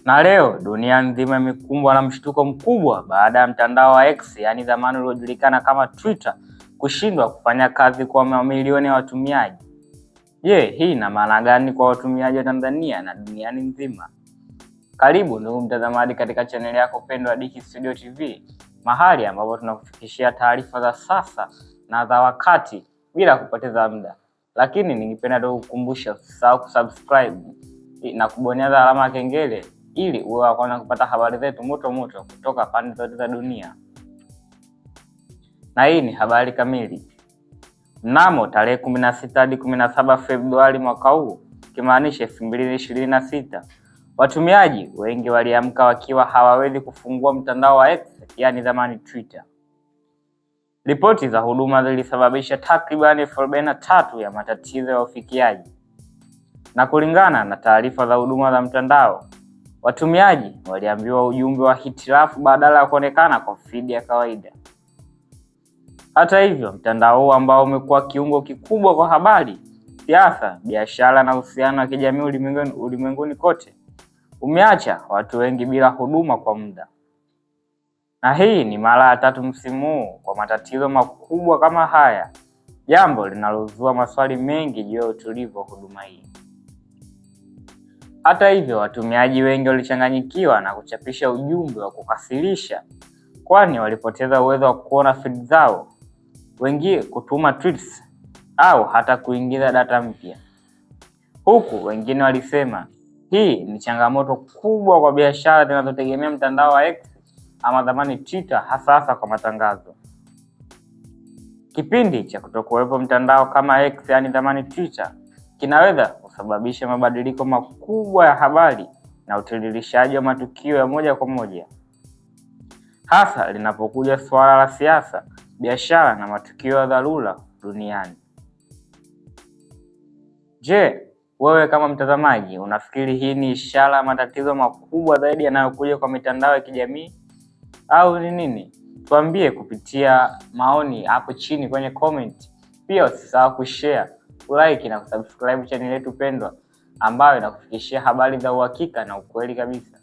Na leo dunia nzima imekumbwa na mshtuko mkubwa baada ya mtandao wa X, yaani zamani uliojulikana kama Twitter, kushindwa kufanya kazi kwa mamilioni ya watumiaji. Je, hii ina maana gani kwa watumiaji wa Tanzania na duniani nzima? Karibu ndugu mtazamaji katika chaneli yako pendwa Dicky Studio TV, mahali ambapo tunakufikishia taarifa za sasa na za wakati bila kupoteza muda. Lakini ningependa tu kukukumbusha usisahau kusubscribe na kubonyeza alama ya kengele ili uwe wa kwanza kupata habari zetu moto kutoka pande zote za dunia. Na hii ni habari kamili. Mnamo tarehe 16 hadi 17 Februari mwaka huu, kimaanisha 2026, watumiaji wengi waliamka wakiwa hawawezi kufungua mtandao wa X, yaani zamani Twitter. Ripoti za huduma zilisababisha takribani 43 ya matatizo ya ufikiaji. Na kulingana na taarifa za huduma za mtandao, watumiaji waliambiwa ujumbe wa hitilafu badala ya kuonekana kwa feed ya kawaida. Hata hivyo, mtandao huu ambao umekuwa kiungo kikubwa kwa habari, siasa, biashara na uhusiano wa kijamii ulimwenguni kote, umeacha watu wengi bila huduma kwa muda. Na hii ni mara ya 3 msimu huu kwa matatizo makubwa kama haya, jambo linalozua maswali mengi juu ya utulivu wa huduma hii. Hata hivyo, watumiaji wengi walichanganyikiwa na kuchapisha ujumbe wa kukasirisha, kwani walipoteza uwezo wa kuona feed zao, wengi kutuma tweets au hata kuingiza data mpya. Huku wengine walisema hii ni changamoto kubwa kwa biashara zinazotegemea mtandao wa X ama zamani Twitter, hasa kwa matangazo. Kipindi cha kutokuwepo mtandao kama X, yaani zamani Twitter, kinaweza kusababisha mabadiliko makubwa ya habari na utiririshaji wa matukio ya moja kwa moja, hasa linapokuja suala la siasa, biashara na matukio ya dharura duniani. Je, wewe kama mtazamaji unafikiri hii ni ishara ya matatizo makubwa zaidi yanayokuja kwa mitandao ya kijamii au ni nini? Tuambie kupitia maoni hapo chini kwenye comment. Pia usisahau kushare, kulike na kusubscribe channel yetu pendwa ambayo inakufikishia habari za uhakika na ukweli kabisa.